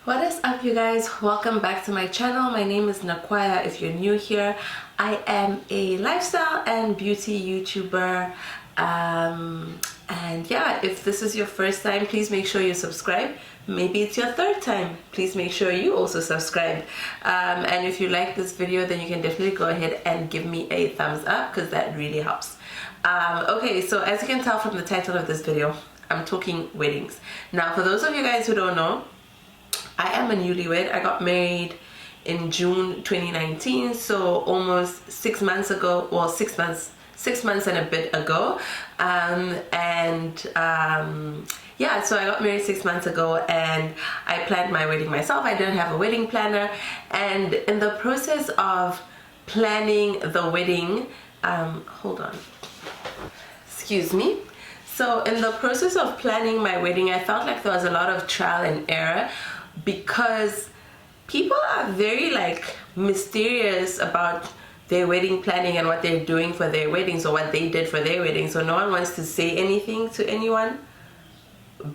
What is up, you guys? Welcome back to my channel. My name is Nekwaya. If you're new here, I am a lifestyle and beauty YouTuber. And yeah, if this is your first time, please make sure you subscribe. Maybe it's your third time, please make sure you also subscribe. And if you like this video, then you can definitely go ahead and give me a thumbs up, because that really helps. Okay, so as you can tell from the title of this video, I'm talking weddings. Now, for those of you guys who don't know, I am a newlywed. I got married in June 2019, so almost 6 months ago. Well, 6 months and a bit ago. Yeah, so I got married 6 months ago, and I planned my wedding myself. I didn't have a wedding planner, and in the process of planning the wedding, hold on, excuse me. So in the process of planning my wedding, I felt like there was a lot of trial and error, because people are very mysterious about their wedding planning and what they're doing for their weddings, or what they did for their wedding. So no one wants to say anything to anyone,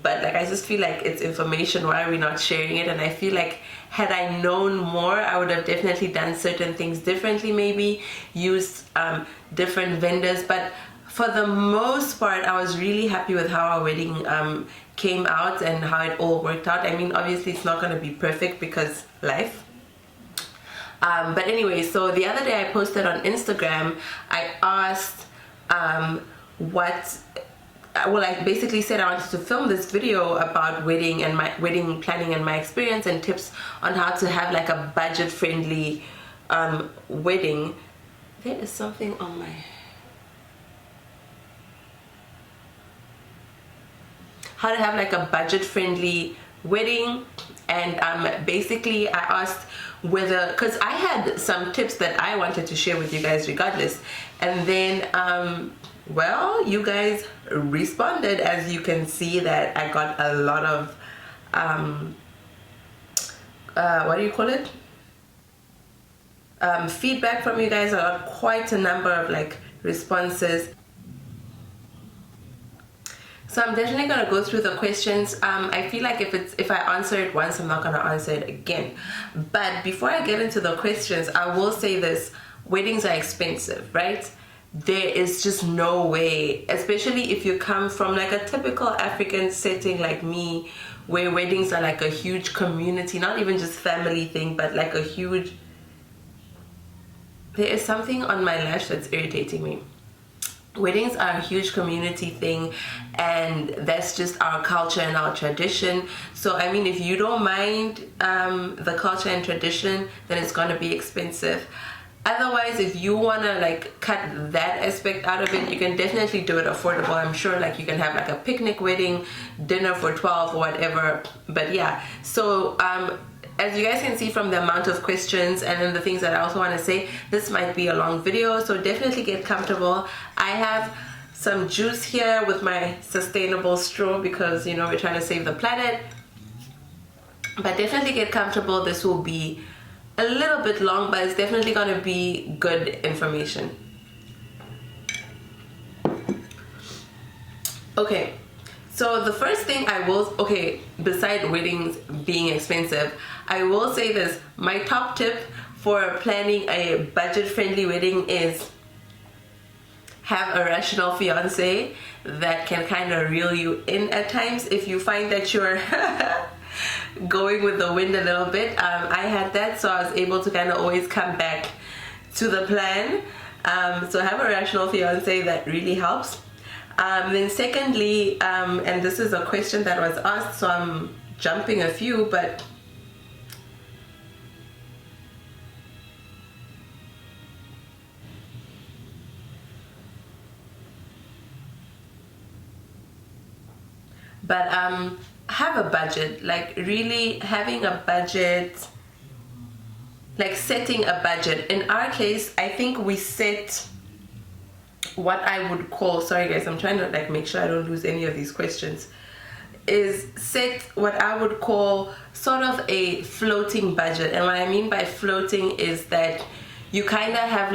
but I just feel like it's information. Why are we not sharing it? And I feel like had I known more, I would have definitely done certain things differently, maybe used different vendors. But for the most part, I was really happy with how our wedding came out and how it all worked out. I mean, obviously it's not going to be perfect because life. But anyway, so the other day I posted on Instagram, I asked I basically said I wanted to film this video about wedding and my wedding planning and my experience, and tips on how to have like a budget-friendly wedding. There is something on my... How to have like a budget-friendly wedding. And basically I asked whether, because I had some tips that I wanted to share with you guys regardless, and then well, you guys responded. As you can see, that I got a lot of what do you call it, feedback from you guys. I got quite a number of responses. So I'm definitely going to go through the questions. I feel like if I answer it once, I'm not going to answer it again. But before I get into the questions, I will say this: weddings are expensive, right? There is just no way, especially if you come from a typical African setting like me, where weddings are a huge community, not even just family thing, but a huge... There is something on my lash that's irritating me. Weddings are a huge community thing, and that's just our culture and our tradition. So I mean, if you don't mind the culture and tradition, then it's going to be expensive. Otherwise, if you want to cut that aspect out of it, you can definitely do it affordable. I'm sure you can have a picnic wedding, dinner for 12 or whatever. But yeah, so as you guys can see from the amount of questions and then the things that I also want to say, this might be a long video, so definitely get comfortable. I have some juice here with my sustainable straw, because we're trying to save the planet. But definitely get comfortable. This will be a little bit long, but it's definitely going to be good information. Okay, so the first thing I will, beside weddings being expensive, I will say this: my top tip for planning a budget-friendly wedding is have a rational fiance that can kind of reel you in at times if you find that you're going with the wind a little bit. I had that, so I was able to kind of always come back to the plan. So have a rational fiance, that really helps. Then secondly, and this is a question that was asked, so I'm jumping a few, but have a budget. Really having a budget, setting a budget. In our case, I think we set what I would call, sorry guys, I'm trying to make sure I don't lose any of these questions, is set what I would call sort of a floating budget. And what I mean by floating is that you kind of have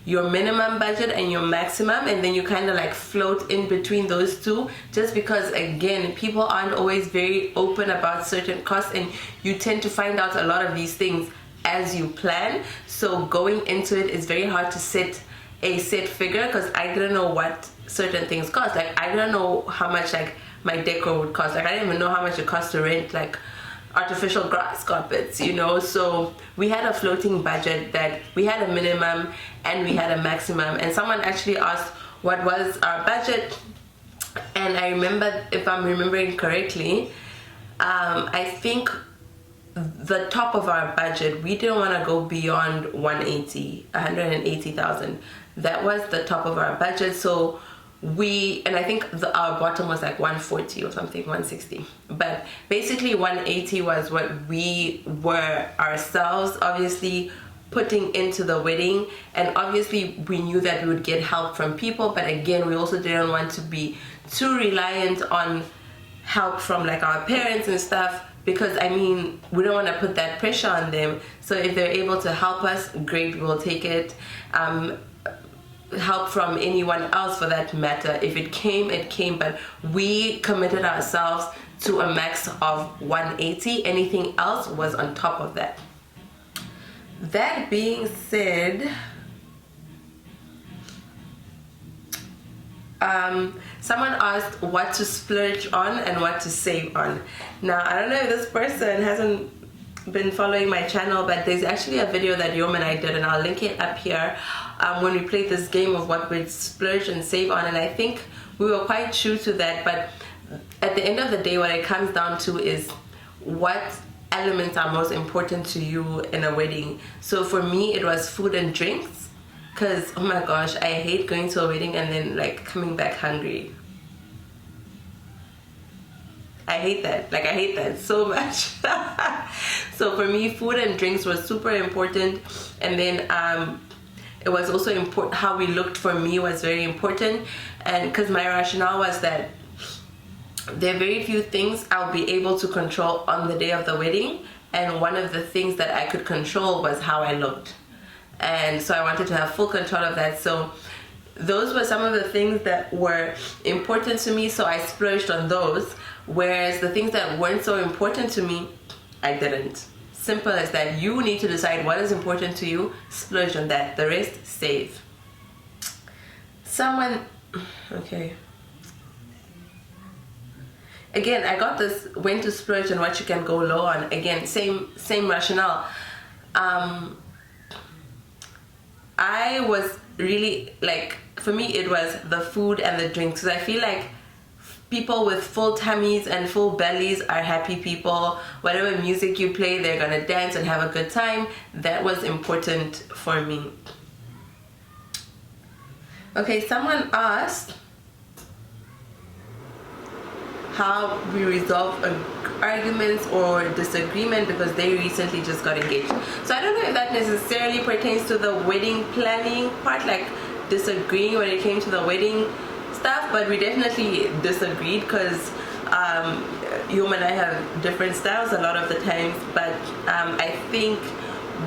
your minimum budget and your maximum, and then you kind of like float in between those two, just because again, people aren't always very open about certain costs, and you tend to find out a lot of these things as you plan. So going into it is very hard to set a set figure, because I didn't know what certain things cost. Like I don't know how much like my decor would cost. Like I didn't even know how much it cost to rent like artificial grass carpets, you know. So we had a floating budget that we had a minimum and we had a maximum, and someone actually asked what was our budget, and I remember, if I'm remembering correctly, I think the top of our budget, we didn't want to go beyond 180,000. That was the top of our budget. So and I think our bottom was like 140 or something, 160, but basically 180 was what we were ourselves obviously putting into the wedding. And obviously we knew that we would get help from people, but again, we also didn't want to be too reliant on help from like our parents and stuff, because I mean, we don't want to put that pressure on them. So if they're able to help us, great, we'll take it. Help from anyone else for that matter, if it came, it came, but we committed ourselves to a max of 180. Anything else was on top of that. That being said, someone asked what to splurge on and what to save on. Now I don't know if this person hasn't been following my channel, but there's actually a video that Yom and I did, and I'll link it up here, when we played this game of what we'd splurge and save on, and I think we were quite true to that. But at the end of the day, what it comes down to is what elements are most important to you in a wedding. So for me, it was food and drinks, because oh my gosh, I hate going to a wedding and then like coming back hungry. I hate that. Like I hate that so much. So for me, food and drinks was super important, and then it was also important how we looked. For me was very important, and because my rationale was that there are very few things I'll be able to control on the day of the wedding, and one of the things that I could control was how I looked, and so I wanted to have full control of that. So those were some of the things that were important to me, so I splurged on those, whereas the things that weren't so important to me, I didn't. Simple as that. You need to decide what is important to you, splurge on that, the rest save. Someone, okay, again, I got this when to splurge and what you can go low on. Again, same rationale. I was really like, for me it was the food and the drinks, because I feel like people with full tummies and full bellies are happy people. Whatever music you play, they're gonna dance and have a good time. That was important for me. Okay, someone asked how we resolve arguments or disagreement because they recently just got engaged. So I don't know if that necessarily pertains to the wedding planning part, like disagreeing when it came to the wedding stuff, but we definitely disagreed because you and I have different styles a lot of the times. But I think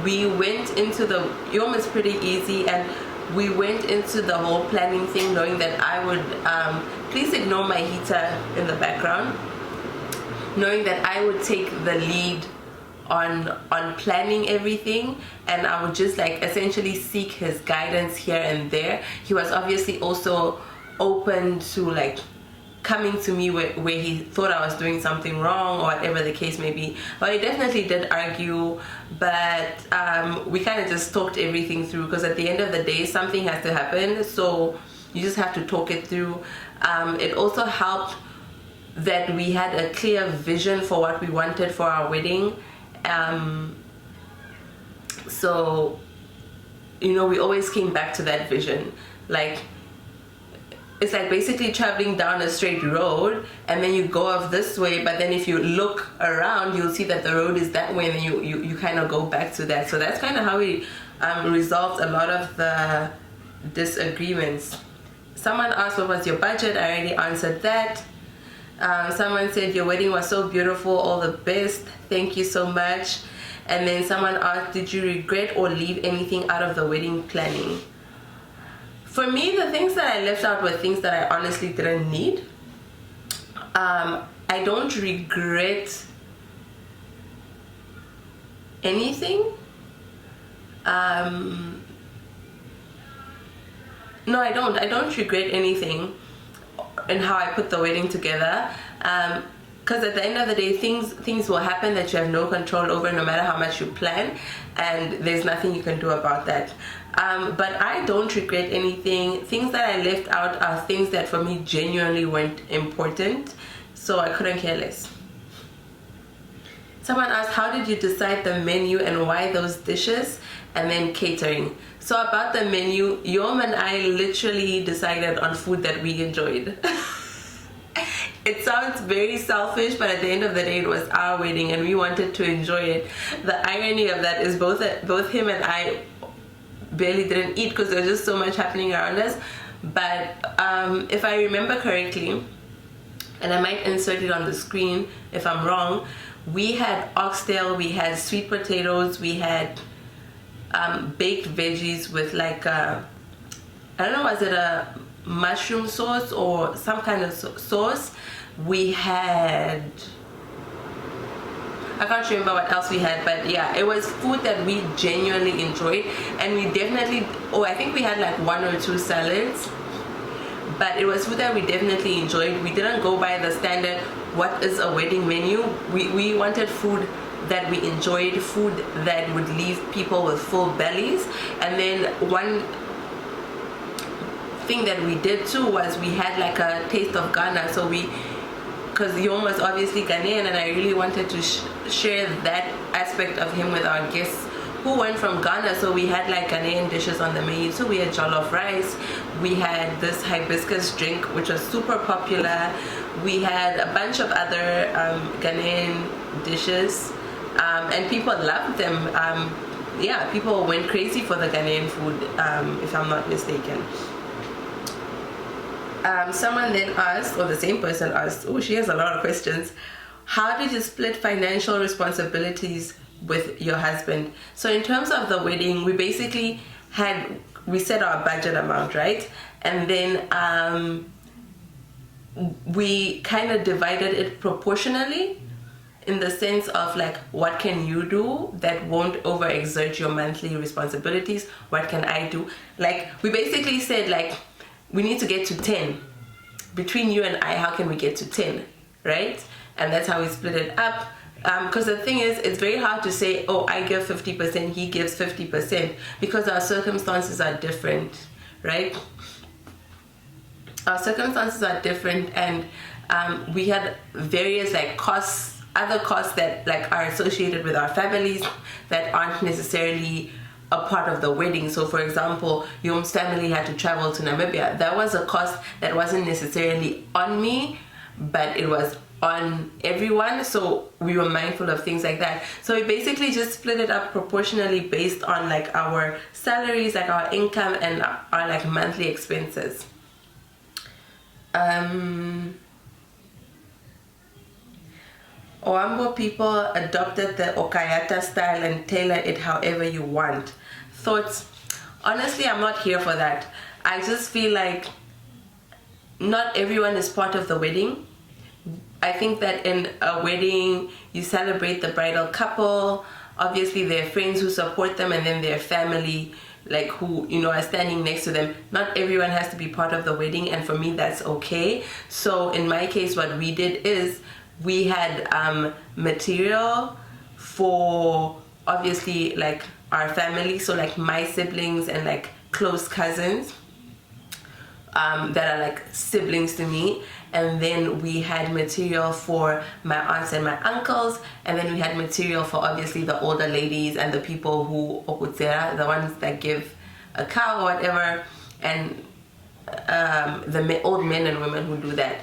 we went into the, Yom is pretty easy, and we went into the whole planning thing knowing that I would, please ignore my heater in the background, knowing that I would take the lead on planning everything, and I would just like essentially seek his guidance here and there. He was obviously also open to like coming to me where he thought I was doing something wrong or whatever the case may be. But he definitely did argue, but we kind of just talked everything through, because at the end of the day something has to happen, so you just have to talk it through. It also helped that we had a clear vision for what we wanted for our wedding. So, you know, we always came back to that vision. Like, it's like basically traveling down a straight road and then you go off this way, but then if you look around you'll see that the road is that way, and then you kind of go back to that. So that's kind of how we resolved a lot of the disagreements. Someone asked what was your budget. I already answered that. Someone said your wedding was so beautiful, all the best, thank you so much. And then someone asked, did you regret or leave anything out of the wedding planning? For me, the things that I left out were things that I honestly didn't need. I don't regret anything. No, I don't regret anything in how I put the wedding together. Because at the end of the day, things will happen that you have no control over, no matter how much you plan, and there's nothing you can do about that. But I don't regret anything. Things that I left out are things that for me genuinely weren't important, so I couldn't care less. Someone asked, how did you decide the menu and why those dishes, and then catering? So about the menu, Yom and I literally decided on food that we enjoyed. It sounds very selfish, but at the end of the day, it was our wedding and we wanted to enjoy it. The irony of that is both him and I barely didn't eat because there was just so much happening around us. But if I remember correctly, and I might insert it on the screen if I'm wrong, we had oxtail, we had sweet potatoes, we had baked veggies with like I don't know, was it a mushroom sauce or some kind of sauce? We had, I can't remember what else we had, but yeah, it was food that we genuinely enjoyed. And we definitely, I think we had like 1 or 2 salads, but it was food that we definitely enjoyed. We didn't go by the standard what is a wedding menu. We wanted food that we enjoyed, food that would leave people with full bellies. And then one thing that we did too was we had like a taste of Ghana. So because Yom was obviously Ghanaian, and I really wanted to share that aspect of him with our guests who weren't from Ghana. So we had like Ghanaian dishes on the menu. So we had jollof rice, we had this hibiscus drink which was super popular, we had a bunch of other Ghanaian dishes, and people loved them. Yeah, people went crazy for the Ghanaian food, if I'm not mistaken. Someone then asked, or the same person asked, she has a lot of questions. How did you split financial responsibilities with your husband? So in terms of the wedding, we basically we set our budget amount, right? And then we kind of divided it proportionally, in the sense of like, what can you do that won't overexert your monthly responsibilities? What can I do? Like, we basically said like, we need to get to 10. Between you and I, how can we get to 10, right? And that's how we split it up. Because the thing is, it's very hard to say, I give 50%, he gives 50%, because our circumstances are different, right? Our circumstances are different, and we had various like other costs that like are associated with our families that aren't necessarily a part of the wedding. So for example, Yom's family had to travel to Namibia. That was a cost that wasn't necessarily on me, but it was on everyone, so we were mindful of things like that. So we basically just split it up proportionally based on like our salaries, like our income, and our like monthly expenses. Oambo people adopted the Okayata style and tailor it however you want. Thoughts? Honestly, I'm not here for that. I just feel like not everyone is part of the wedding. I think that in a wedding, you celebrate the bridal couple. Obviously, their friends who support them, and then their family, like who, are standing next to them. Not everyone has to be part of the wedding, and for me, that's okay. So in my case, what we did is, we had material for obviously like our family, so like my siblings and like close cousins that are like siblings to me, and then we had material for my aunts and my uncles, and then we had material for obviously the older ladies and the people who the ones that give a cow or whatever, and the old men and women who do that.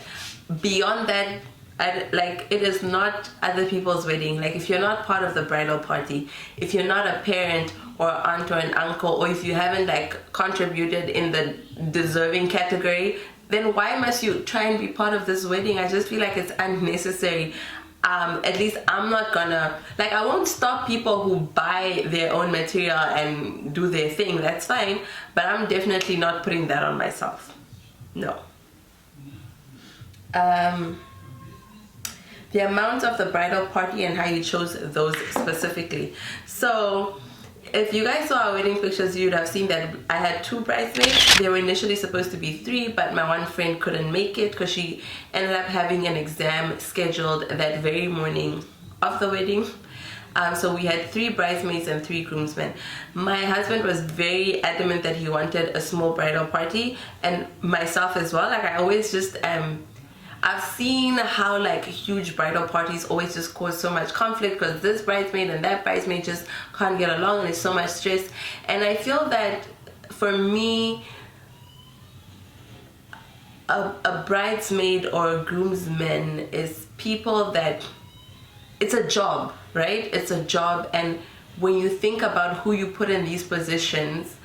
Beyond that, it is not other people's wedding. Like, if you're not part of the bridal party, if you're not a parent or aunt or an uncle, or if you haven't like contributed in the deserving category, then why must you try and be part of this wedding? I just feel like it's unnecessary. at least I'm not gonna, like, I won't stop people who buy their own material and do their thing. That's fine, but I'm definitely not putting that on myself. No. The amount of the bridal party and how you chose those specifically. So if you guys saw our wedding pictures, you'd have seen that I had 2 bridesmaids. They were initially supposed to be 3, but my one friend couldn't make it because she ended up having an exam scheduled that very morning of the wedding. So we had 3 bridesmaids and 3 groomsmen. My husband was very adamant that he wanted a small bridal party, and myself as well. Like, I always just I've seen how like huge bridal parties always just cause so much conflict because this bridesmaid and that bridesmaid just can't get along, and there's so much stress. And I feel that for me, a bridesmaid or a groomsman is people that, it's a job, right? It's a job, and when you think about who you put in these positions,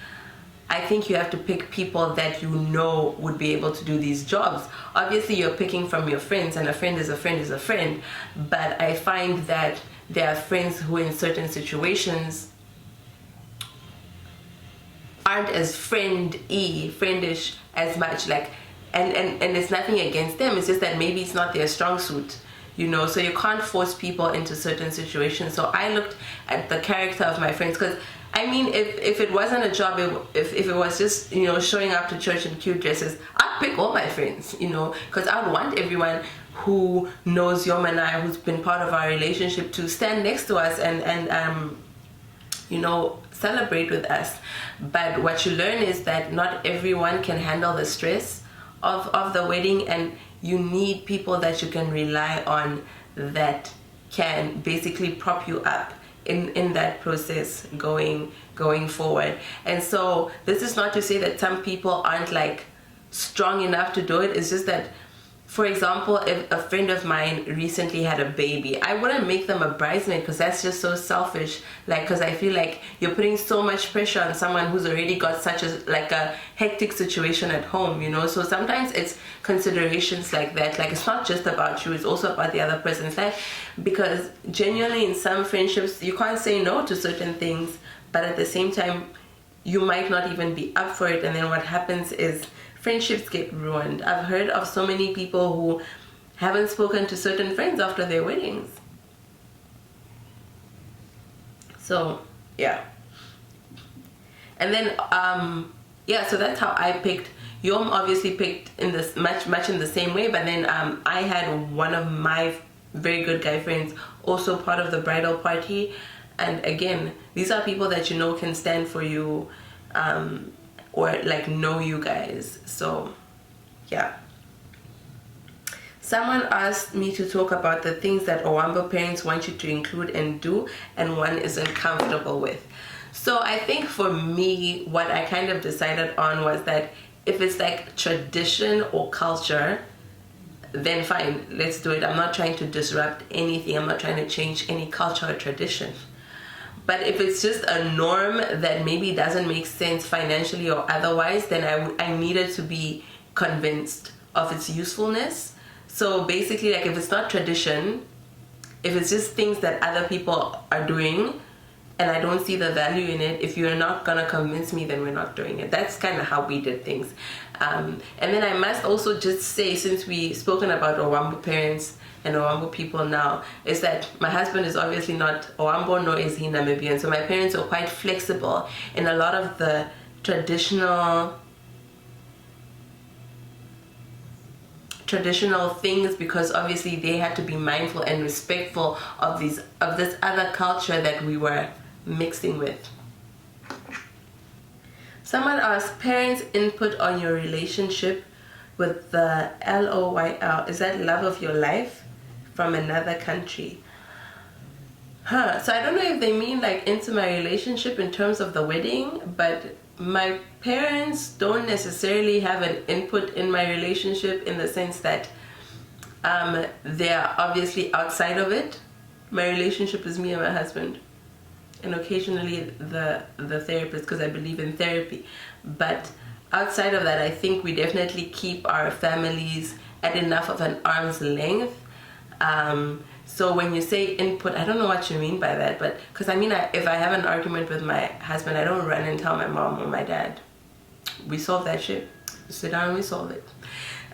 I think you have to pick people that you know would be able to do these jobs. Obviously, you're picking from your friends, and a friend is a friend is a friend. But I find that there are friends who in certain situations aren't as friendish as much. Like, and it's nothing against them. It's just that maybe it's not their strong suit. You know, so you can't force people into certain situations. So I looked at the character of my friends, because I mean, if it wasn't a job, if it was just, you know, showing up to church in cute dresses, I'd pick all my friends, you know, because I would want everyone who knows Yom and I, who's been part of our relationship, to stand next to us and you know, celebrate with us. But what you learn is that not everyone can handle the stress of the wedding, and you need people that you can rely on that can basically prop you up in that process going forward. And so this is not to say that some people aren't like strong enough to do it. It's just that, for example, if a friend of mine recently had a baby, I wouldn't make them a bridesmaid, because that's just so selfish. Like, because I feel like you're putting so much pressure on someone who's already got such a hectic situation at home, you know. So sometimes it's considerations like that. Like, it's not just about you, it's also about the other person's life. Because genuinely in some friendships, you can't say no to certain things, but at the same time, you might not even be up for it. And then what happens is friendships get ruined. I've heard of so many people who haven't spoken to certain friends after their weddings. So yeah. And then yeah, so that's how I picked. Yom obviously picked in this much in the same way, but then I had one of my very good guy friends also part of the bridal party. And again, these are people that you know can stand for you, or like know you guys. So yeah. Someone asked me to talk about the things that Owambo parents want you to include and do and one isn't comfortable with. So I think for me, what I kind of decided on was that if it's like tradition or culture, then fine, let's do it. I'm not trying to disrupt anything. I'm not trying to change any culture or tradition. But if it's just a norm that maybe doesn't make sense financially or otherwise, then I needed to be convinced of its usefulness. So basically, like, if it's not tradition, if it's just things that other people are doing and I don't see the value in it, if you're not gonna convince me, then we're not doing it. That's kind of how we did things. And then I must also just say, since we've spoken about Owambo parents and Owambo people now, is that my husband is obviously not Owambo, nor is he Namibian. So my parents are quite flexible in a lot of the traditional things, because obviously they had to be mindful and respectful of this other culture that we were mixing with. Someone asked, parents' input on your relationship with the LOYL, is that love of your life from another country? So I don't know if they mean like into my relationship in terms of the wedding, but my parents don't necessarily have an input in my relationship in the sense that they're obviously outside of it. My relationship is me and my husband, and occasionally the therapist, because I believe in therapy. But outside of that, I think we definitely keep our families at enough of an arm's length So when you say input, I don't know what you mean by that, but because I mean, if I have an argument with my husband, I don't run and tell my mom or my dad. We solve that shit. Sit down and we solve it.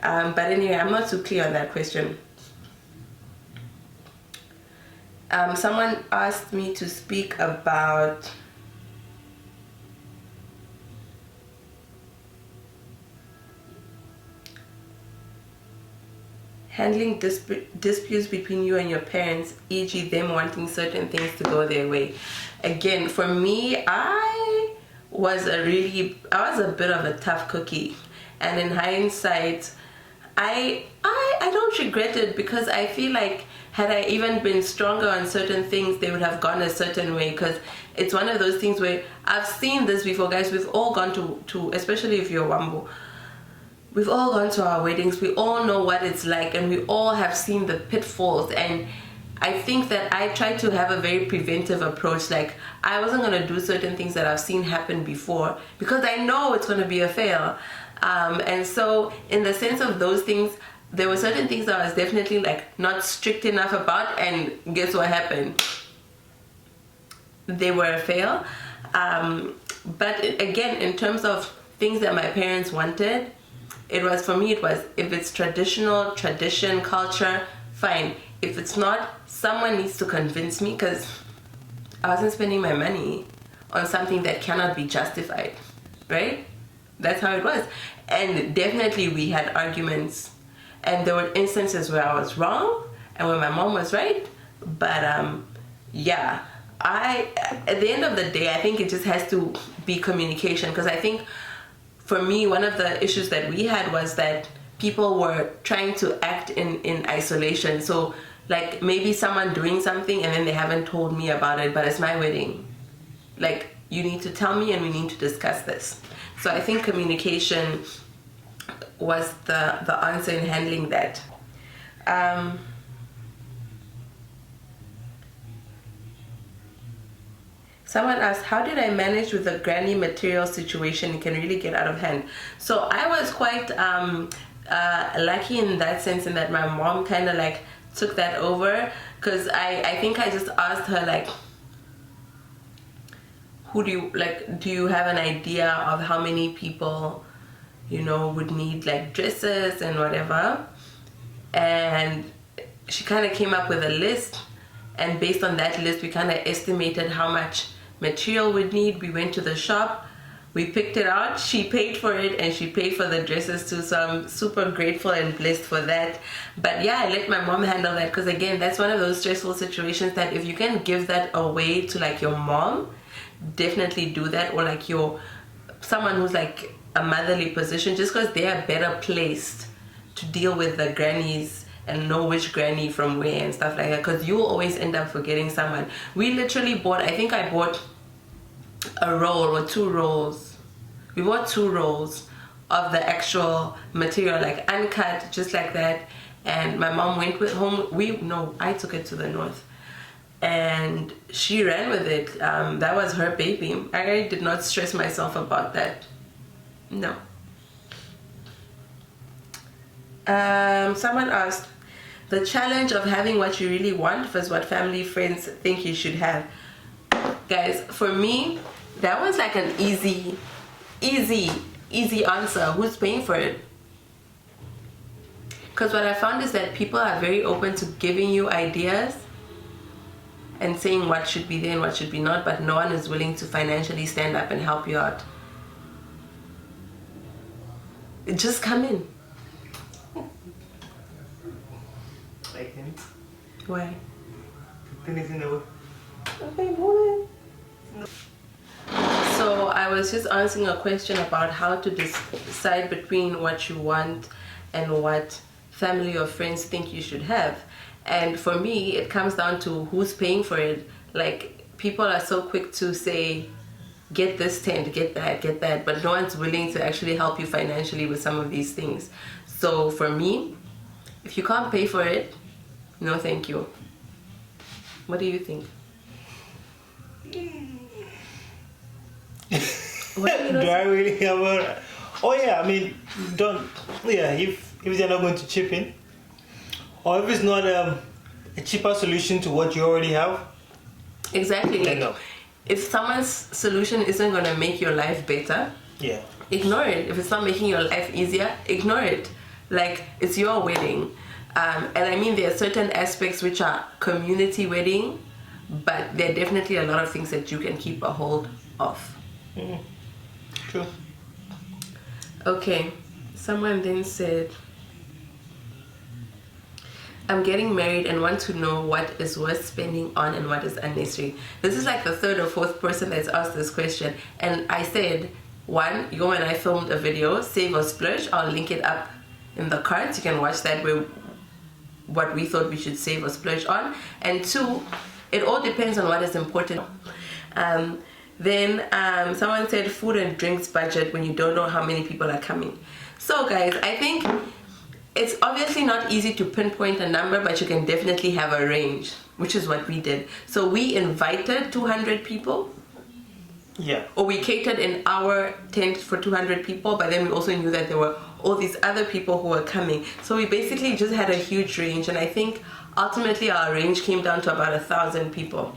But anyway, I'm not too clear on that question. Someone asked me to speak about handling disputes between you and your parents, e.g. them wanting certain things to go their way. Again, for me, I was a bit of a tough cookie. And in hindsight, I don't regret it, because I feel like had I even been stronger on certain things, they would have gone a certain way. Because it's one of those things where I've seen this before, guys. We've all gone to especially if you're Wambo, we've all gone to our weddings. We all know what it's like, and we all have seen the pitfalls. And I think that I tried to have a very preventive approach. Like, I wasn't going to do certain things that I've seen happen before, because I know it's going to be a fail. And so in the sense of those things, there were certain things that I was definitely like not strict enough about, and guess what happened? They were a fail. But again, in terms of things that my parents wanted, for me, if it's tradition, culture, fine. If it's not, someone needs to convince me, because I wasn't spending my money on something that cannot be justified, right? That's how it was. And definitely we had arguments, and there were instances where I was wrong and where my mom was right. But yeah, at the end of the day, I think it just has to be communication, because I think for me, one of the issues that we had was that people were trying to act in isolation. So like maybe someone doing something and then they haven't told me about it, but it's my wedding. Like, you need to tell me and we need to discuss this. So I think communication was the answer in handling that. Someone asked, how did I manage with the granny material situation? It can really get out of hand. So I was quite lucky in that sense, in that my mom kind of like took that over, because I think I just asked her like, do you have an idea of how many people, would need like dresses and whatever? And she kind of came up with a list, and based on that list, we kind of estimated how much material we'd need. We went to the shop, we picked it out, she paid for it, and she paid for the dresses too, so I'm super grateful and blessed for that. But yeah, I let my mom handle that, because again, that's one of those stressful situations that if you can give that away to like your mom, definitely do that. Or like someone who's like a motherly position, just because they are better placed to deal with the grannies and know which granny from where and stuff like that, because you'll always end up forgetting someone. We literally bought, I think I bought a roll or 2 rolls. We bought 2 rolls of the actual material, like uncut, just like that. And my mom went with home. I took it to the north, and she ran with it. That was her baby. I did not stress myself about that. No. Someone asked, the challenge of having what you really want versus what family friends think you should have. Guys, for me, that was like an easy answer. Who's paying for it? Because what I found is that people are very open to giving you ideas and saying what should be there and what should be not, but no one is willing to financially stand up and help you out. Just come in. Why? So I was just answering a question about how to decide between what you want and what family or friends think you should have. And for me, it comes down to who's paying for it. Like, people are so quick to say, get this tent, get that, but no one's willing to actually help you financially with some of these things. So for me, if you can't pay for it, no thank you. What do you think? Do I really have a... Oh yeah, I mean, if they're not going to chip in, or if it's not a cheaper solution to what you already have, Exactly. then no. If someone's solution isn't going to make your life better, Yeah. ignore it. If it's not making your life easier, ignore it. Like, it's your wedding. And I mean, there are certain aspects which are community wedding, but there are definitely a lot of things that you can keep a hold of. True. Okay, someone then said, I'm getting married and want to know what is worth spending on and what is unnecessary. This is like the third or fourth person that's asked this question. And I said, one, Yo and I filmed a video, Save or Splurge. I'll link it up in the cards. You can watch that where what we thought we should save or splurge on. And two, it all depends on what is important. Then someone said food and drinks budget when you don't know how many people are coming. So guys, I think it's obviously not easy to pinpoint a number, but you can definitely have a range, which is what we did. So we invited 200 people. Yeah. Or we catered in our tent for 200 people, but then we also knew that there were all these other people who were coming. So we basically just had a huge range, and I think ultimately our range came down to about 1,000 people.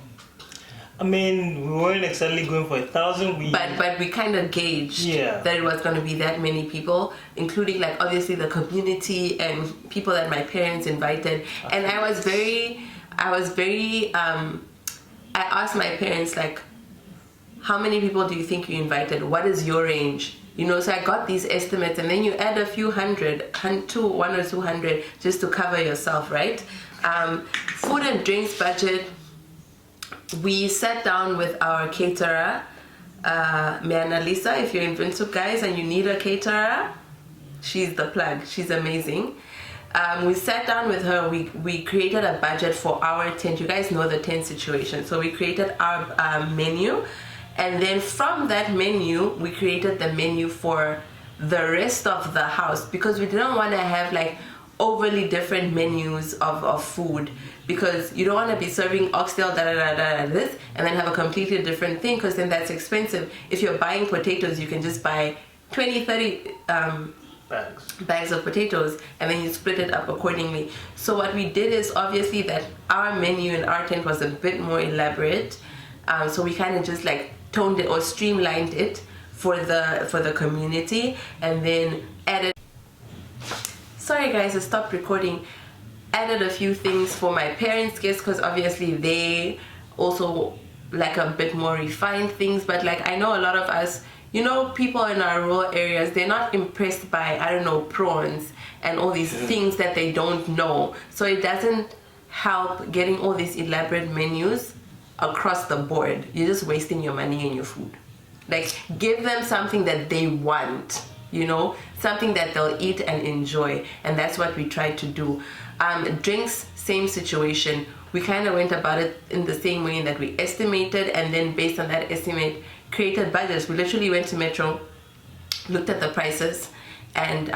I mean, we weren't exactly going for 1,000. But we kind of gauged that it was going to be that many people, including like obviously the community and people that my parents invited. And I asked my parents, like, how many people do you think you invited? What is your range? You know, so I got these estimates, and then you add a few hundred, 1 or 200 just to cover yourself, right? Food and drinks budget. We sat down with our caterer, Miana Lisa. If you're in Windhoek, guys, and you need a caterer, she's the plug. She's amazing. We sat down with her. We created a budget for our tent. You guys know the tent situation. So we created our menu. And then from that menu, we created the menu for the rest of the house, because we didn't want to have like overly different menus of food, because you don't want to be serving oxtail this and then have a completely different thing, because then that's expensive. If you're buying potatoes, you can just buy 20-30 bags of potatoes, and then you split it up accordingly. So what we did is obviously that our menu in our tent was a bit more elaborate, so we kind of just like toned it or streamlined it for the community, and then added, sorry guys, I stopped recording, added a few things for my parents' guests, because obviously they also like a bit more refined things. But like, I know a lot of us, you know, people in our rural areas, they're not impressed by, I don't know, prawns and all these things that they don't know. So it doesn't help getting all these elaborate menus across the board. You're just wasting your money and your food. Like, give them something that they want, you know, something that they'll eat and enjoy. And that's what we tried to do. Drinks, same situation. We kind of went about it in the same way, in that we estimated, and then based on that estimate, created budgets. We literally went to Metro, looked at the prices, and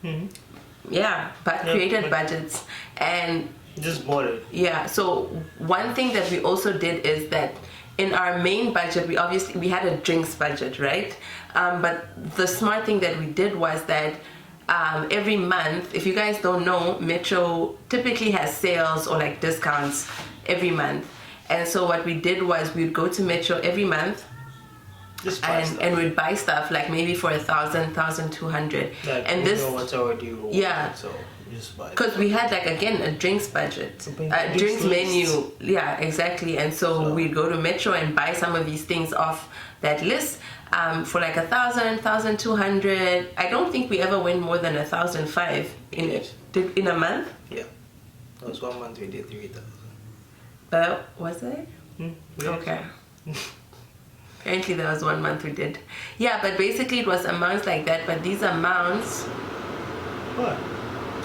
created budgets and just bought it. Yeah, so one thing that we also did is that in our main budget, we had a drinks budget, right? But the smart thing that we did was that every month, if you guys don't know, Metro typically has sales or like discounts every month. And so what we did was we'd go to Metro every month and we'd buy stuff like maybe for 1,000, 1,200. Like, and this, know what's already so because we had like, again, a drinks budget, drinks menu. Yeah, exactly. And so we'd go to Metro and buy some of these things off that list for like 1,000, 1,200. I don't think we ever went more than 1,500 in a month. Yeah, that was 1 month we did 3,000. Was it? Yes. Okay. Apparently there was 1 month we did. Yeah, but basically it was amounts like that. But these amounts. What?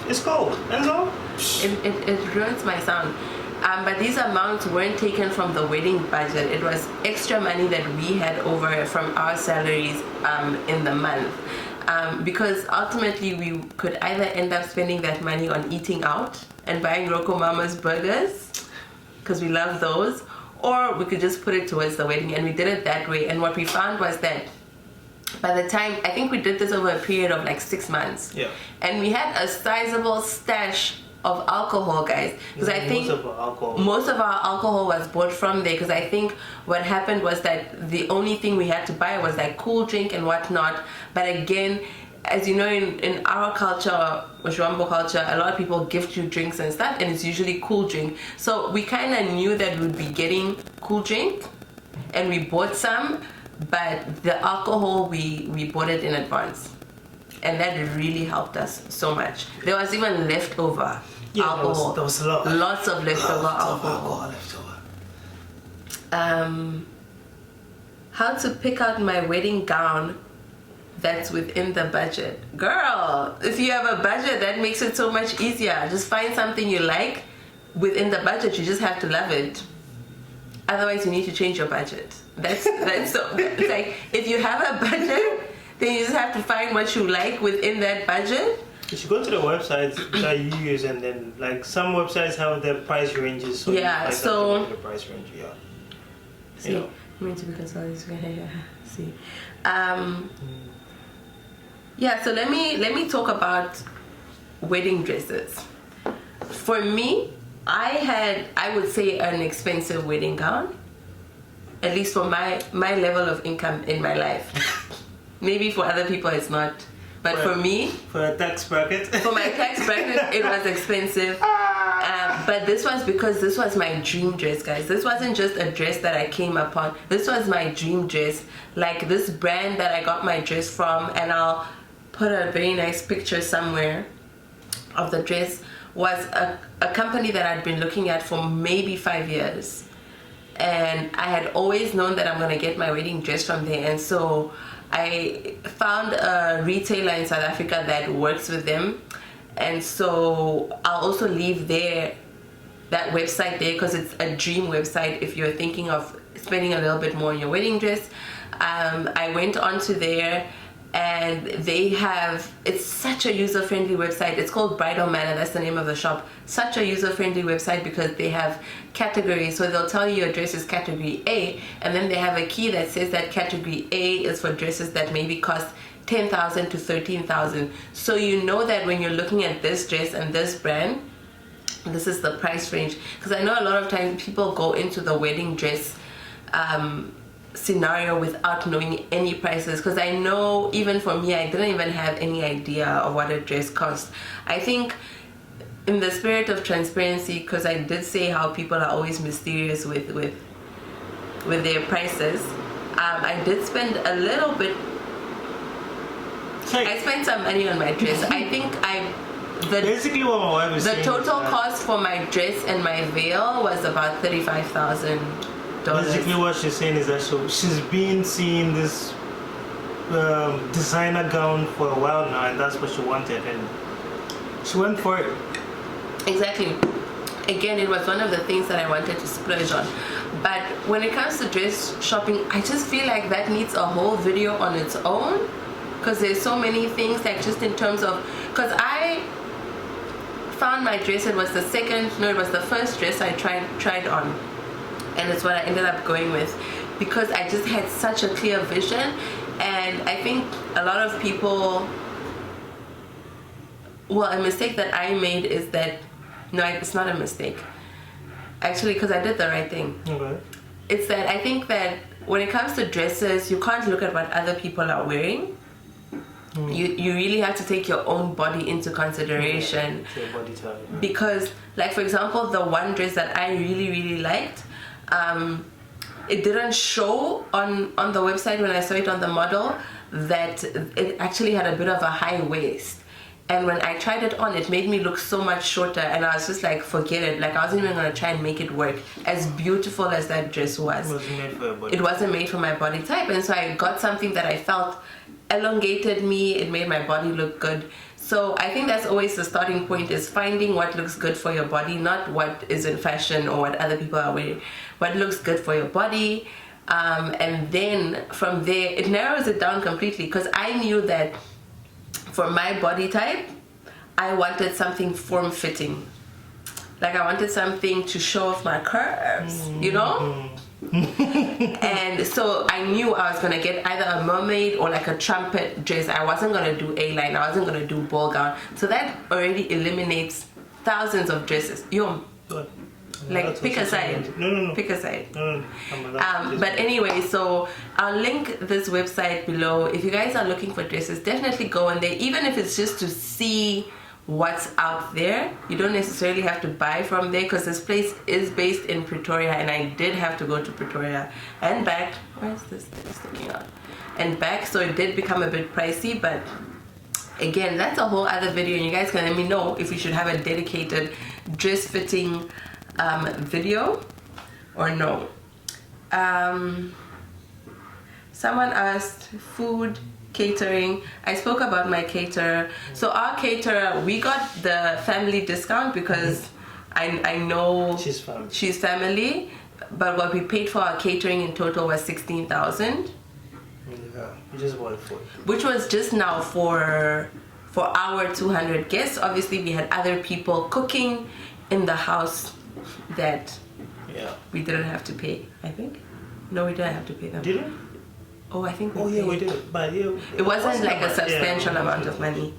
It's cold. That's all. It ruins my sound. But these amounts weren't taken from the wedding budget. It was extra money that we had over from our salaries in the month. Because ultimately we could either end up spending that money on eating out and buying Roko Mama's burgers, because we love those, or we could just put it towards the wedding, and we did it that way. And what we found was that by the time, I think we did this over a period of like 6 months, and we had a sizable stash of alcohol, guys, because I think most of our alcohol was bought from there, because I think what happened was that the only thing we had to buy was like cool drink and whatnot. But again, as you know, in our culture, Shwambo culture, a lot of people gift you drinks and stuff, and it's usually cool drink. So we kind of knew that we'd be getting cool drink, and we bought some, but the alcohol, we bought it in advance. And that really helped us so much. There was even leftover alcohol. There was a lot. Lots of leftover alcohol. How to pick out my wedding gown that's within the budget. Girl, if you have a budget, that makes it so much easier. Just find something you like within the budget. You just have to love it. Otherwise, you need to change your budget. That's so. It's like, if you have a budget, then you just have to find what you like within that budget. You should go to the websites that you use, and then like some websites have the price ranges. So yeah, so the price range, yeah. See, you know. I'm to be consolidated. See, yeah. So let me talk about wedding dresses. For me, I would say an expensive wedding gown, at least for my level of income in my life. Maybe for other people it's not, but for me, for a tax bracket, for my tax bracket, it was expensive. But this was because this was my dream dress, guys. This wasn't just a dress that I came upon. This was my dream dress. Like this brand that I got my dress from, and I'll put a very nice picture somewhere of the dress, was a company that I'd been looking at for maybe 5 years. And I had always known that I'm gonna get my wedding dress from there, and so I found a retailer in South Africa that works with them, and so I'll also leave that website there, because it's a dream website if you're thinking of spending a little bit more on your wedding dress. I went onto there, and it's such a user-friendly website. It's called Bridal Manor, that's the name of the shop. Such a user-friendly website, because they have categories. So they'll tell you your dress is category A, and then they have a key that says that category A is for dresses that maybe cost 10,000 to 13,000. So you know that when you're looking at this dress and this brand, this is the price range. Because I know a lot of times people go into the wedding dress scenario without knowing any prices, because I know even for me, I didn't even have any idea of what a dress cost. I think in the spirit of transparency, because I did say how people are always mysterious with their prices, I did spend a little bit. I spent some money on my dress. I think basically what my wife is the saying total cost for my dress and my veil was about $35,000. Basically what she's saying is that she's been seeing this designer gown for a while now, and that's what she wanted, and she went for it. Exactly. Again, it was one of the things that I wanted to splurge on. But when it comes to dress shopping, I just feel like that needs a whole video on its own, because there's so many things, like just in terms of, because I found my dress, it was the first dress I tried on, and it's what I ended up going with, because I just had such a clear vision. And I think a lot of people, well, a mistake that I made is that, no, it's not a mistake actually, because I did the right thing. Okay. It's that I think that when it comes to dresses, you can't look at what other people are wearing. You really have to take your own body into consideration. Yeah, your body type, right? Because, like, for example, the one dress that I really liked, it didn't show on the website when I saw it on the model that it actually had a bit of a high waist. And when I tried it on, it made me look so much shorter, and I was just like, forget it. Like, I wasn't even going to try and make it work. As beautiful as that dress was, it wasn't made for your body. It wasn't made for my body type. And so I got something that I felt elongated me, it made my body look good. So I think that's always the starting point, is finding what looks good for your body, not what is in fashion or what other people are wearing. What looks good for your body, and then from there it narrows it down completely, because I knew that for my body type, I wanted something form-fitting. Like, I wanted something to show off my curves, you know? And so I knew I was gonna get either a mermaid or like a trumpet dress. I wasn't gonna do A-line, I wasn't gonna do ball gown. So that already eliminates thousands of dresses. What? Like, pick a side. No. Pick a side. No. But anyway, so I'll link this website below. If you guys are looking for dresses, definitely go in there. Even if it's just to see what's out there. You don't necessarily have to buy from there, because this place is based in Pretoria, and I did have to go to Pretoria and back. Where is this thing sticking out? And back, so it did become a bit pricey, but again, that's a whole other video, and you guys can let me know if we should have a dedicated dress fitting video or no. Someone asked food, catering. I spoke about my caterer. So our caterer, we got the family discount because I know she's family, but what we paid for our catering in total was 16,000. Yeah, you just bought it for it. Which was just now for our 200 guests. Obviously, we had other people cooking in the house that we didn't have to pay, I think. No, we didn't have to pay them. Did you? Oh, I think we did. But it wasn't like a substantial amount of money.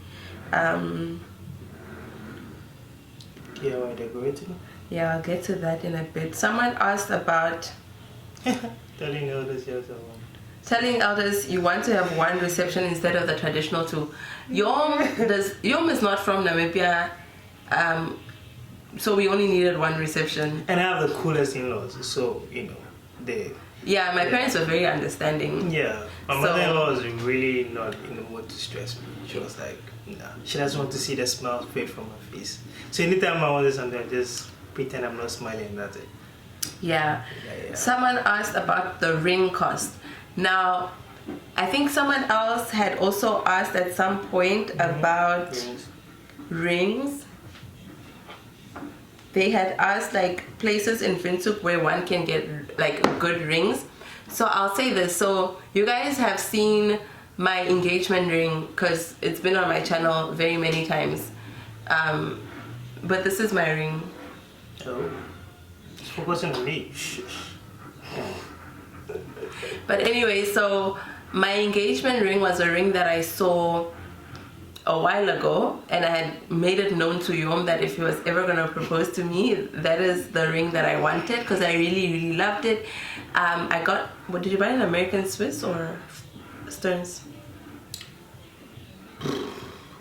We're decorating. Yeah, I'll get to that in a bit. Someone asked about telling elders you have to have one. Telling elders you want to have one reception instead of the traditional two. Yom is not from Namibia, so we only needed one reception. And I have the coolest in-laws, so they. Yeah, my parents were very understanding. Yeah, my mother-in-law was really not in the mood to stress me. She was like, nah, she doesn't want to see the smile fade from my face. So anytime I want to do something, I just pretend I'm not smiling, that's it. Yeah. Someone asked about the ring cost. Now, I think someone else had also asked at some point about rings. They had asked like places in Windhoek where one can get like good rings. So I'll say this. So you guys have seen my engagement ring because it's been on my channel very many times. But this is my ring. Oh, it's focusing on me. But anyway, so my engagement ring was a ring that I saw a while ago, and I had made it known to Yom that if he was ever going to propose to me, that is the ring that I wanted, because I really, really loved it. I got, what did you buy, an American Swiss or Stearns?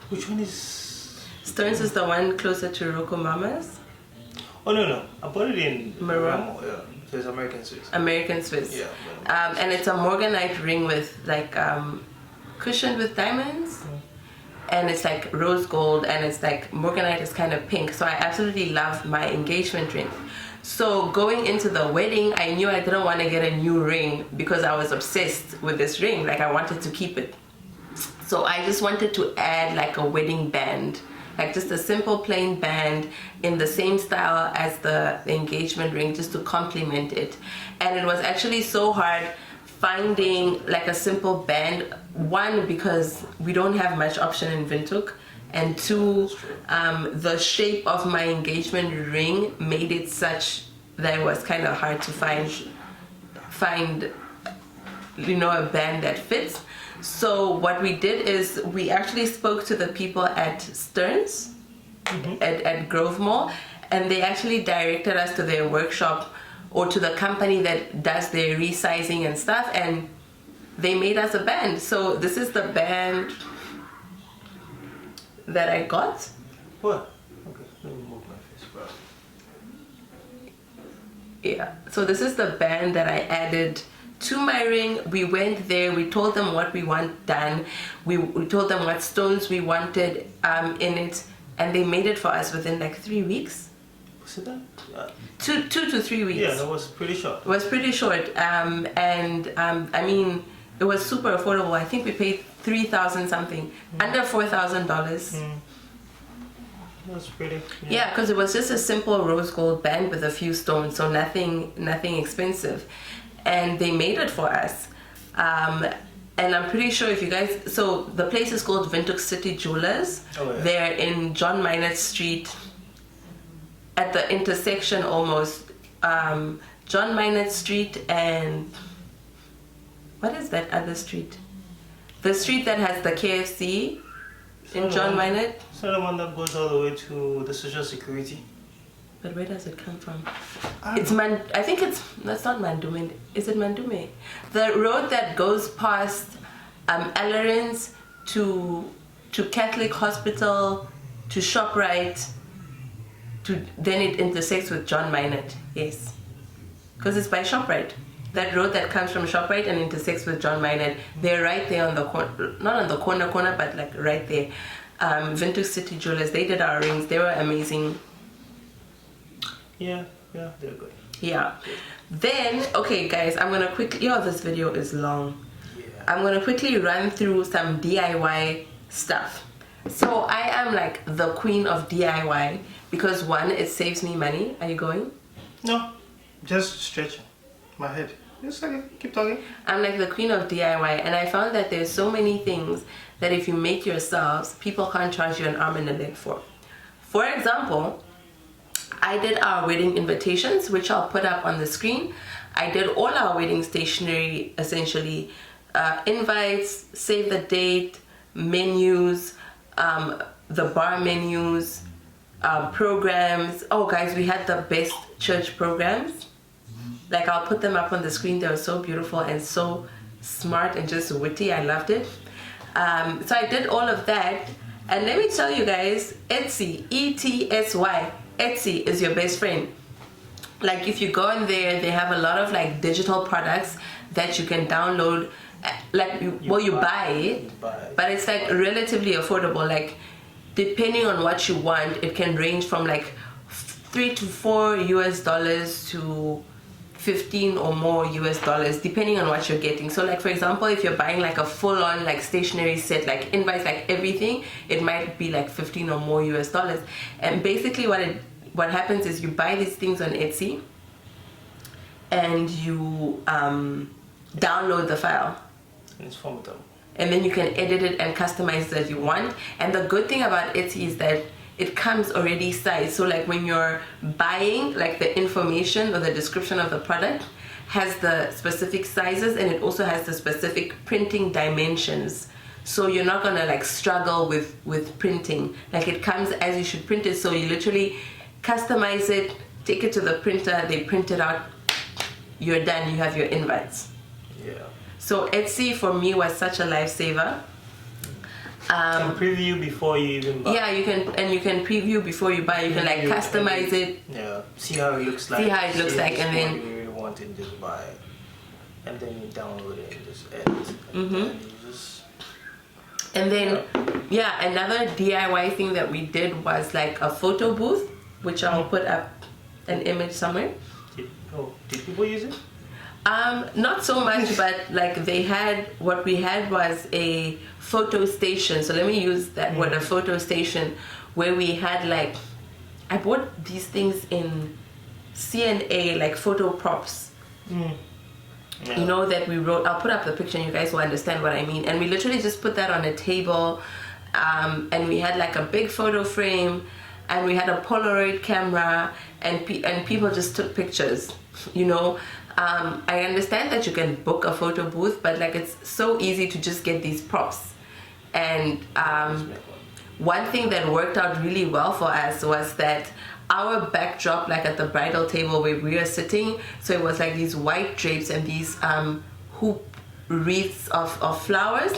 Which one is? Stearns is the one closer to Roko Mama's. Oh no, I bought it in Maramo. Yeah, so it's American Swiss. American Swiss. Yeah. And it's a morganite ring with like cushioned with diamonds. And it's like rose gold, and it's like morganite is kind of pink. So I absolutely love my engagement ring. So going into the wedding, I knew I didn't want to get a new ring because I was obsessed with this ring. Like I wanted to keep it. So I just wanted to add like a wedding band, like just a simple plain band in the same style as the engagement ring, just to complement it. And it was actually so hard finding like a simple band. One, because we don't have much option in Windhoek, and two, the shape of my engagement ring made it such that it was kind of hard to find a band that fits. So what we did is we actually spoke to the people at Stearns, at Grove Mall, and they actually directed us to their workshop or to the company that does their resizing and stuff, and they made us a band. So this is the band that I got. What? Okay, let me move my face, bro. Yeah, so this is the band that I added to my ring. We went there, we told them what we want done, we told them what stones we wanted in it, and they made it for us within like 3 weeks. Was it that? 2 to 3 weeks. Yeah, that was pretty short. It was pretty short, I mean, it was super affordable. I think we paid $3,000 something, under $4,000. That's pretty. Yeah, because it was just a simple rose gold band with a few stones, so nothing expensive, and they made it for us. And I'm pretty sure if you guys, so the place is called Windhoek City Jewelers. Oh, yeah. They're in John Minot Street, at the intersection almost, John Minot Street and what is that other street? The street that has the KFC in John Minot. It's not the one that goes all the way to the Social Security. But where does it come from? I think that's not Mandume. Is it Mandume? The road that goes past Ellerins to Catholic Hospital to ShopRite, then it intersects with John Minot. Yes, because it's by ShopRite. That road that comes from ShopRite and intersects with John Minot. They're right there on the corner, not on the corner, but like right there. Windhoek City Jewelers. They did our rings. They were amazing. Yeah, they're good. Yeah. Then, okay guys, I'm gonna quickly, this video is long. Yeah. I'm gonna quickly run through some DIY stuff. So I am like the queen of DIY because one, it saves me money. Are you going? No, just stretching my head. Just okay, keep talking. I'm like the queen of DIY, and I found that there's so many things that if you make yourselves, people can't charge you an arm and a leg for. For example, I did our wedding invitations, which I'll put up on the screen. I did all our wedding stationery, essentially, invites, save the date, menus, the bar menus, programs. Oh guys, we had the best church programs. Like, I'll put them up on the screen. They were so beautiful and so smart and just witty. I loved it. So I did all of that. And let me tell you guys, Etsy, E-T-S-Y, Etsy is your best friend. Like, if you go in there, they have a lot of like digital products that you can download. Like, you buy it, but it's like relatively affordable. Like, depending on what you want, it can range from like $3 to $4 US to 15 or more US dollars, depending on what you're getting. So like, for example, if you're buying like a full-on like stationery set, like invites, like everything, it might be like 15 or more US dollars. And basically what happens is you buy these things on Etsy and you download the file. It's formidable. And then you can edit it and customize it as you want. And the good thing about Etsy is that it comes already sized. So like when you're buying, like the information or the description of the product has the specific sizes, and it also has the specific printing dimensions. So you're not gonna like struggle with printing. Like, it comes as you should print it. So you literally customize it, take it to the printer, they print it out, you're done, you have your invites. Yeah. So Etsy for me was such a lifesaver. You can preview before you even buy. Yeah, you can preview before you buy. You can like customize it. Yeah, see how it looks like. See how it looks like, and then you really want it, just buy it, and then you download it and just edit. And then you just. And then, yeah, another DIY thing that we did was like a photo booth, which I'll put up an image somewhere. Did people use it? Not so much, but like what we had was a photo station. So let me use that word, a photo station, where we had like, I bought these things in CNA, like photo props. Yeah. You know, that we wrote. I'll put up the picture and you guys will understand what I mean. And we literally just put that on a table, and we had like a big photo frame, and we had a Polaroid camera, and people just took pictures, you know. I understand that you can book a photo booth, but like, it's so easy to just get these props. And one thing that worked out really well for us was that our backdrop, like at the bridal table where we were sitting, so it was like these white drapes and these hoop wreaths of flowers.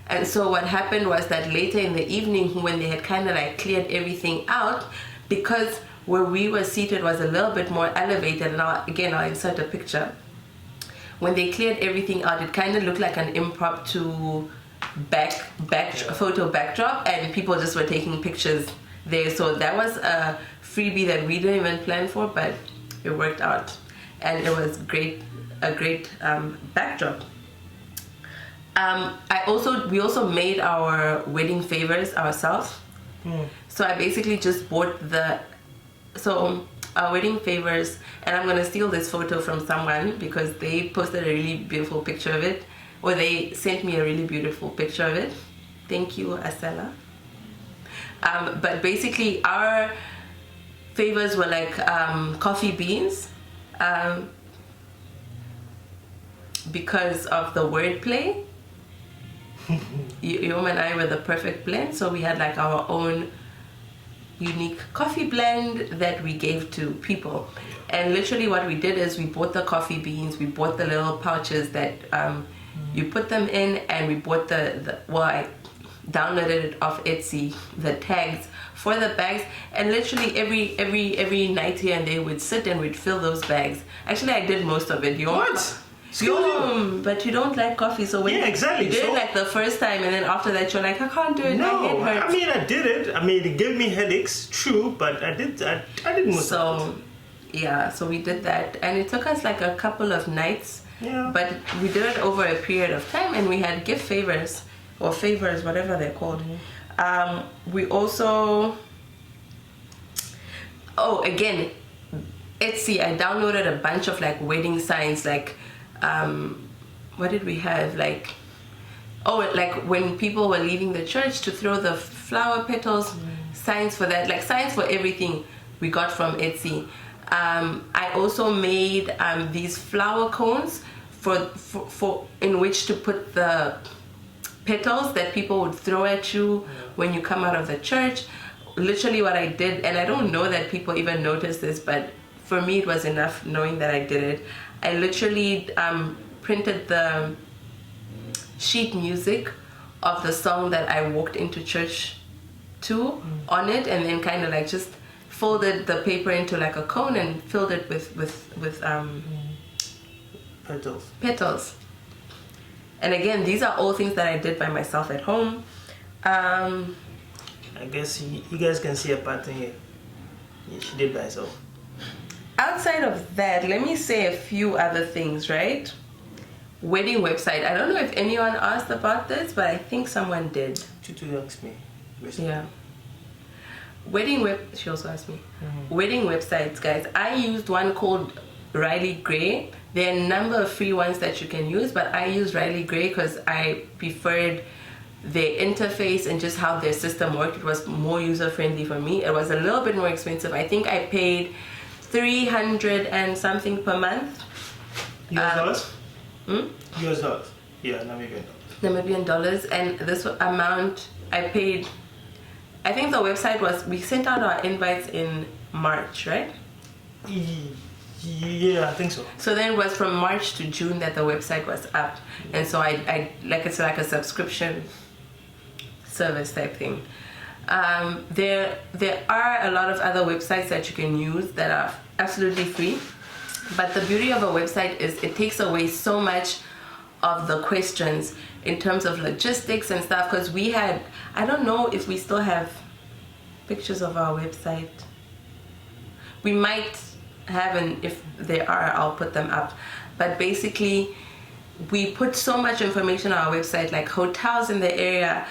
And so what happened was that later in the evening, when they had kind of like cleared everything out, because where we were seated was a little bit more elevated, and I'll insert a picture. When they cleared everything out, it kind of looked like an impromptu photo backdrop, and people just were taking pictures there. So that was a freebie that we didn't even plan for, but it worked out, and it was a great backdrop. We also made our wedding favors ourselves. So I basically just bought our wedding favors, and I'm gonna steal this photo from someone because they posted a really beautiful picture of it, or they sent me a really beautiful picture of it. Thank you, Asela. But basically our favors were like coffee beans, because of the wordplay. Yom and I were the perfect blend. So we had like our own unique coffee blend that we gave to people. And literally what we did is we bought the coffee beans, we bought the little pouches that you put them in, and we bought I downloaded it off Etsy, the tags for the bags, and literally every night here and there we'd sit and we'd fill those bags. Actually, I did most of it. What? But you don't like coffee, so when exactly. You did it like the first time, and then after that you're like, I can't do it. No, my head hurts. I mean I did it. I mean it gave me headaches, true, but I did most of it. Yeah, so we did that, and it took us like a couple of nights. Yeah. But we did it over a period of time, and we had gift favors, whatever they're called. We also, again, Etsy, I downloaded a bunch of like wedding signs, like, what did we have? Like when people were leaving the church to throw the flower petals, signs for that, like signs for everything we got from Etsy. I also made these flower cones for in which to put the petals that people would throw at you when you come out of the church. Literally what I did, and I don't know that people even noticed this, but for me it was enough knowing that I did it. I literally printed the sheet music of the song that I walked into church to on it, and then kind of like just folded the paper into like a cone and filled it with petals. And again, these are all things that I did by myself at home. I guess you guys can see a pattern here. She did by herself. Outside of that, let me say a few other things, right? Wedding website. I don't know if anyone asked about this, but I think someone did. Tutu asked me. Yeah. She also asked me. Wedding websites, guys. I used one called Riley Gray. There are a number of free ones that you can use, but I used Riley Gray because I preferred their interface and just how their system worked. It was more user-friendly for me. It was a little bit more expensive. I think I paid $300 and something per month. US dollars? US dollars. Yeah, Namibian dollars. And this amount I paid, I think the website was, we sent out our invites in March, right? Yeah, I think so. So then it was from March to June that the website was up. And so I like, it's like a subscription service type thing. There are a lot of other websites that you can use that are absolutely free. But the beauty of a website is it takes away so much of the questions in terms of logistics and stuff, because we had, I don't know if we still have pictures of our website. We might have, and if there are, I'll put them up. But basically, we put so much information on our website, like hotels in the area,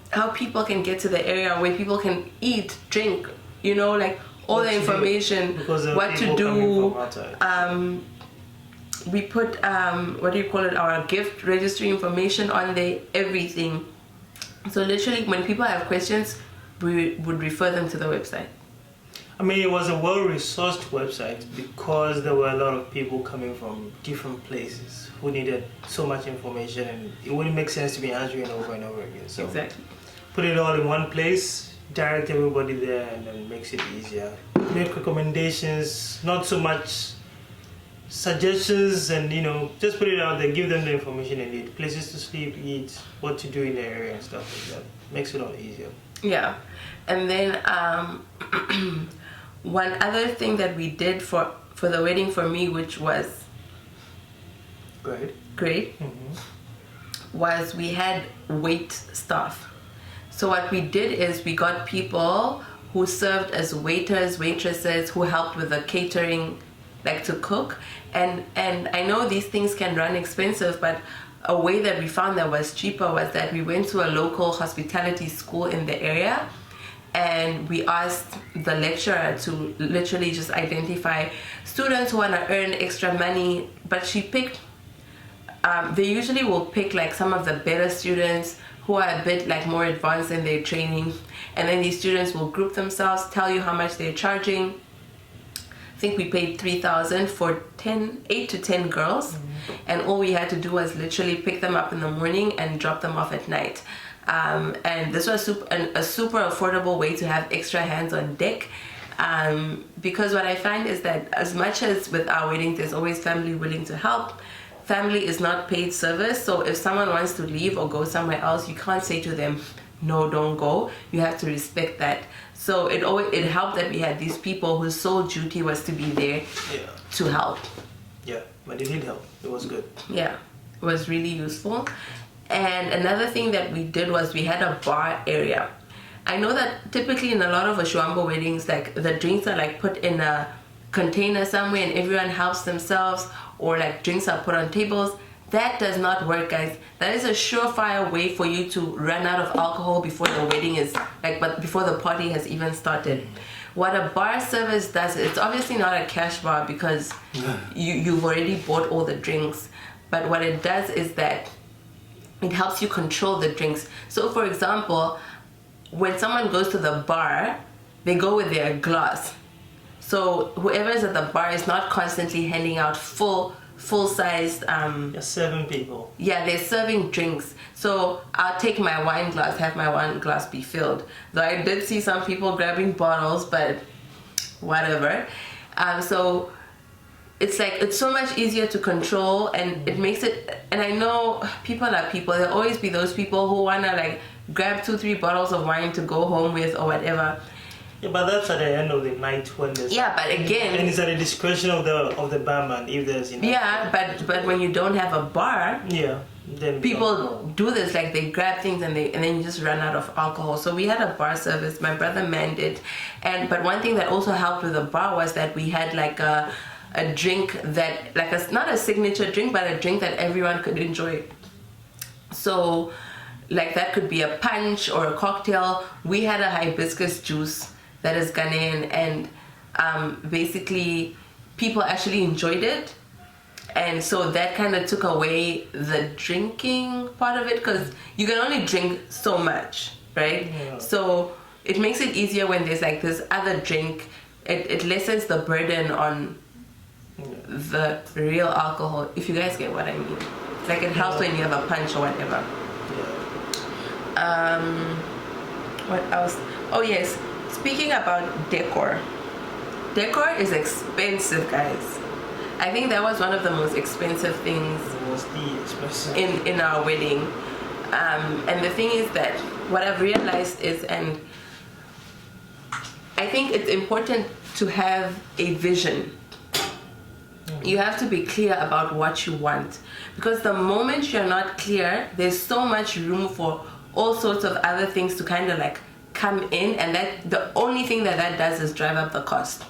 how people can get to the area, where people can eat, drink, you know, like all the information, what to do. We put, our gift registry information on there, everything. So literally, when people have questions, we would refer them to the website. I mean, it was a well-resourced website because there were a lot of people coming from different places who needed so much information, and it wouldn't make sense to be answering over and over again. So exactly. Put it all in one place, direct everybody there, and then makes it easier. Make recommendations, not so much suggestions, and just put it out there, give them the information they need, places to sleep, eat, what to do in the area and stuff like that. Makes it all easier. Yeah. And then one other thing that we did for the wedding for me, which was great, was we had wait staff. So what we did is we got people who served as waiters, waitresses, who helped with the catering, like to cook. And I know these things can run expensive, but a way that we found that was cheaper was that we went to a local hospitality school in the area, and we asked the lecturer to literally just identify students who want to earn extra money. But she picked, they usually will pick like some of the better students who are a bit like more advanced in their training, and then these students will group themselves, tell you how much they're charging. think we paid 3,000 for 8 to 10 girls, and all we had to do was literally pick them up in the morning and drop them off at night. And this was a super affordable way to have extra hands on deck. Because what I find is that as much as with our weddings, there's always family willing to help. Family is not paid service, so if someone wants to leave or go somewhere else, you can't say to them, no, don't go. You have to respect that. So it helped that we had these people whose sole duty was to be there to help. Yeah, but it did help. It was good. Yeah, it was really useful. And another thing that we did was we had a bar area. I know that typically in a lot of Ashwambo weddings, like the drinks are like put in a container somewhere and everyone helps themselves, or like drinks are put on tables. That does not work, guys. That is a surefire way for you to run out of alcohol before the wedding is but before the party has even started. What a bar service does, it's obviously not a cash bar because you've already bought all the drinks. But what it does is that it helps you control the drinks. So for example, when someone goes to the bar, they go with their glass. So whoever is at the bar is not constantly handing out full-sized serving people. Yeah, they're serving drinks. So I'll take my wine glass, have my wine glass be filled. Though I did see some people grabbing bottles, but whatever. So it's like, it's so much easier to control, and it makes it, and I know people are people. There'll always be those people who wanna like grab 2-3 bottles of wine to go home with or whatever. Yeah, but that's at the end of the night when there's... Yeah, but again... And it's at the discretion of the barman if there's enough. Yeah, but when you don't have a bar... Yeah, then... People do this, like they grab things and then you just run out of alcohol. So we had a bar service, my brother manned it. But one thing that also helped with the bar was that we had like a drink that... not a signature drink, but a drink that everyone could enjoy. So... like that could be a punch or a cocktail. We had a hibiscus juice that is Ghanaian, and basically people actually enjoyed it, and so that kind of took away the drinking part of it, because you can only drink so much, right? Yeah. So it makes it easier when there's like this other drink. It lessens the burden on the real alcohol, if you guys get what I mean. Like it helps when you have a punch or whatever. What else? Oh yes, speaking about decor. Decor is expensive, guys. I think that was one of the most expensive things in our wedding. And the thing is that what I've realized is, and I think it's important to have a vision. You have to be clear about what you want, because the moment you're not clear, there's so much room for all sorts of other things to kind of like come in, and that the only thing that does is drive up the cost.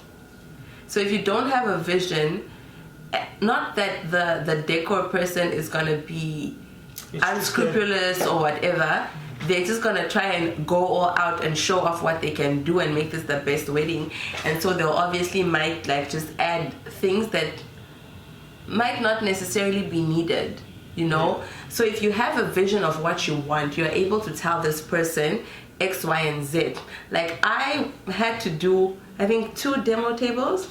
So if you don't have a vision, not that the decor person is going to be unscrupulous or whatever, they're just going to try and go all out and show off what they can do and make this the best wedding. And so they'll obviously might like just add things that might not necessarily be needed, you know? Yeah. So if you have a vision of what you want, you're able to tell this person X, Y, and Z. Like I had to do, I think, 2 demo tables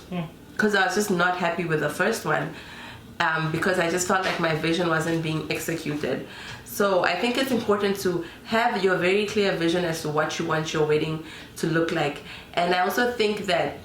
because I was just not happy with the first one, because I just felt like my vision wasn't being executed. So I think it's important to have your very clear vision as to what you want your wedding to look like. And I also think that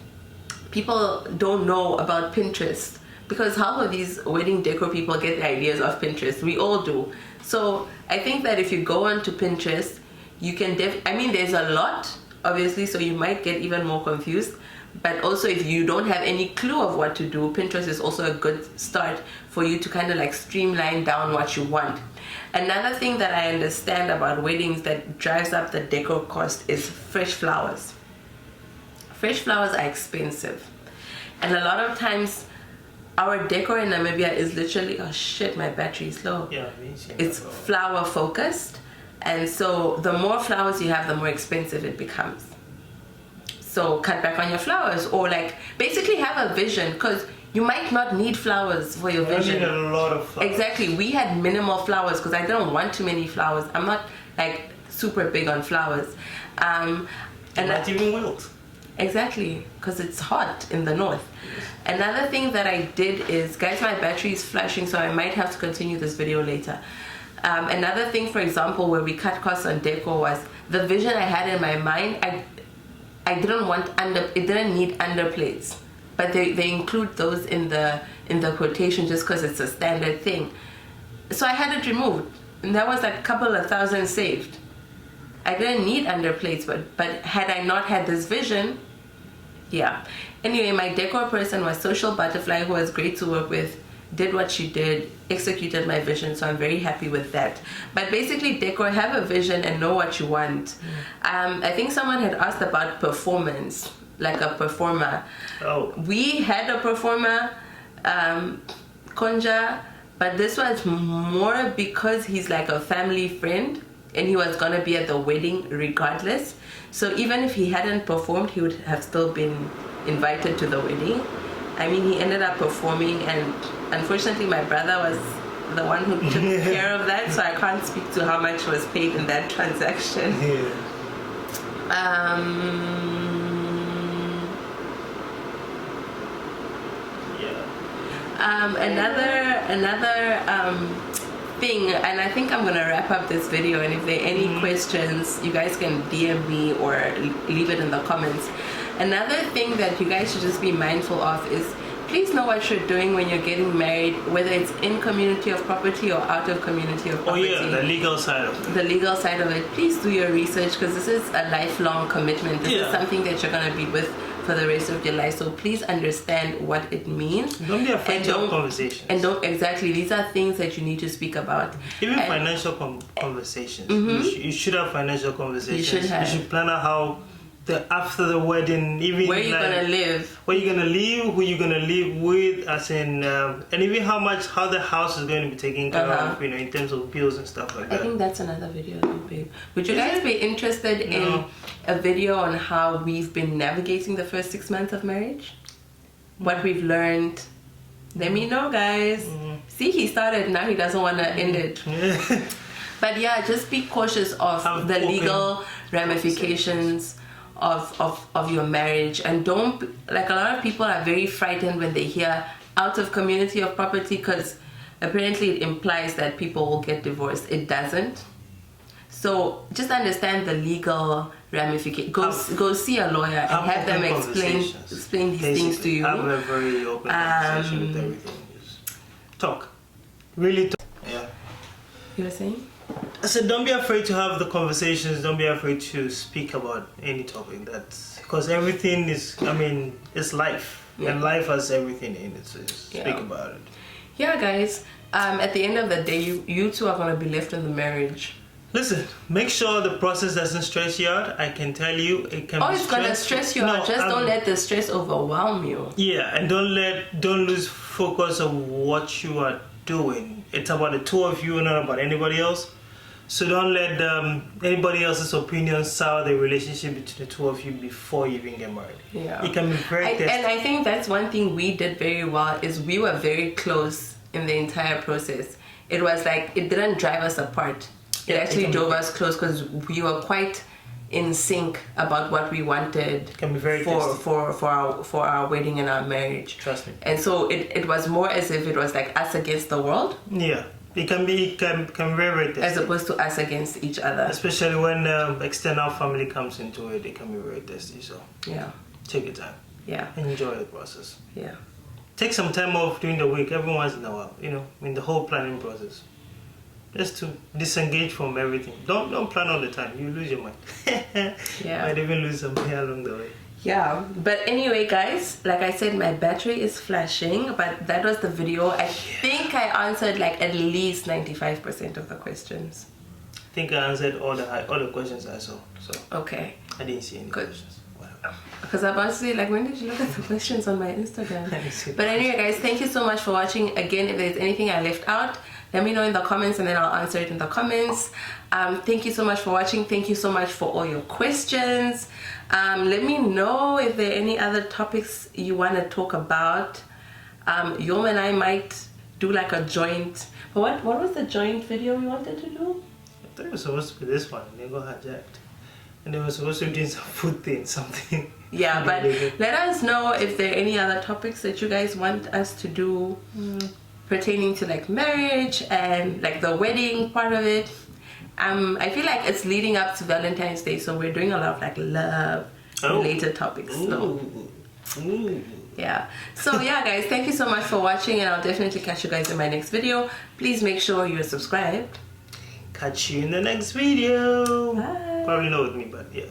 people don't know about Pinterest, because half of these wedding decor people get the ideas off Pinterest. We all do. So I think that if you go onto Pinterest, you can there's a lot, obviously, so you might get even more confused. But also if you don't have any clue of what to do, Pinterest is also a good start for you to kind of like streamline down what you want. Another thing that I understand about weddings that drives up the decor cost is fresh flowers. Fresh flowers are expensive. And a lot of times, our decor in Namibia is literally, oh shit, my battery is low. Yeah, it's flower focused. And so the more flowers you have, the more expensive it becomes. So cut back on your flowers, or like basically have a vision, because you might not need flowers for your vision. You need a lot of flowers. Exactly. We had minimal flowers because I don't want too many flowers. I'm not like super big on flowers. And not even wilt. Exactly, because it's hot in the north. Another thing that I did is, guys, my battery is flashing, so I might have to continue this video later. Another thing, for example, where we cut costs on decor was the vision I had in my mind. I didn't want it didn't need underplates, but they include those in the quotation just because it's a standard thing. So I had it removed, and that was like a couple of thousand saved. I didn't need underplates, but had I not had this vision, yeah. Anyway, my decor person was Social Butterfly, who was great to work with, did what she did, executed my vision, so I'm very happy with that. But basically, decor, have a vision and know what you want. I think someone had asked about performance, like a performer. Oh. We had a performer, Konja, but this was more because he's like a family friend and he was gonna be at the wedding regardless. So even if he hadn't performed, he would have still been invited to the wedding. I mean, he ended up performing, and unfortunately my brother was the one who took care of that, so I can't speak to how much was paid in that transaction. Another thing, and I think I'm gonna wrap up this video, and if there are any questions, you guys can DM me or leave it in the comments. Another thing that you guys should just be mindful of is, please know what you're doing when you're getting married, whether it's in community of property or out of community of property. Oh yeah, the legal side of it. The legal side of it. Please do your research, because this is a lifelong commitment. This is something that you're going to be with for the rest of your life. So please understand what it means. Don't be afraid to have conversations. And don't, exactly, these are things that you need to speak about. Even financial conversations. You should have financial conversations. You should have. You should plan out how after the wedding, even where you're gonna live, who you're gonna live with, as in, and even how the house is going to be taken care of, you know, in terms of bills and stuff like that. I think that's another video, babe. Would you guys be interested in a video on how we've been navigating the first 6 months of marriage? What we've learned? Let me know, guys. See, he started, now he doesn't want to end it. But yeah, just be cautious of the legal ramifications of your marriage, and don't, like, a lot of people are very frightened when they hear out of community of property, because apparently it implies that people will get divorced. It doesn't. So just understand the legal ramifications. Go see a lawyer and have them explain these things to you. Have a very open conversation with everything. Talk. Really talk. Yeah. You were saying? I said, don't be afraid to have the conversations. Don't be afraid to speak about any topic. Because everything is, I mean, it's life. Yeah. And life has everything in it. So just speak about it. Yeah, guys. At the end of the day, you two are going to be left in the marriage. Listen, make sure the process doesn't stress you out. I can tell you, it can be it's going to stress you out. Just don't let the stress overwhelm you. Yeah, and don't lose focus of what you are doing. It's about the two of you, not about anybody else. So don't let anybody else's opinion sour the relationship between the two of you before you even get married. Yeah. It can be very testing. And I think that's one thing we did very well, is we were very close in the entire process. It was like, it didn't drive us apart. It actually drove us close, because we were quite in sync about what we wanted for our wedding and our marriage. Trust me. And so it was more as if it was like us against the world. Yeah. It can be very testing. As opposed to us against each other. Especially when external family comes into it, it can be very testy. So yeah, take your time. Yeah. Enjoy the process. Yeah. Take some time off during the week, every once in a while, you know, in the whole planning process. Just to disengage from everything. Don't plan all the time. You lose your mind. Yeah. Might even lose some hair along the way. Yeah, but anyway, guys, like I said, my battery is flashing, but that was the video. I think I answered like at least 95% of the questions. I think I answered all the questions I saw. So okay. I didn't see any questions. Because I'm about to say, like, when did you look at the questions on my Instagram? But anyway, guys, thank you so much for watching. Again, if there's anything I left out, let me know in the comments, and then I'll answer it in the comments. Thank you so much for watching. Thank you so much for all your questions. Let me know if there are any other topics you want to talk about. Yom and I might do like a joint. But what was the joint video we wanted to do? I thought it was supposed to be this one. They got hijacked. And they were supposed to be doing some food thing, something. Yeah, but let us know if there are any other topics that you guys want us to do pertaining to like marriage and like the wedding part of it. I feel like it's leading up to Valentine's Day, so we're doing a lot of like love related topics. So yeah. So yeah, guys, thank you so much for watching, and I'll definitely catch you guys in my next video. Please make sure you're subscribed. Catch you in the next video. Bye. Probably not with me, but yeah.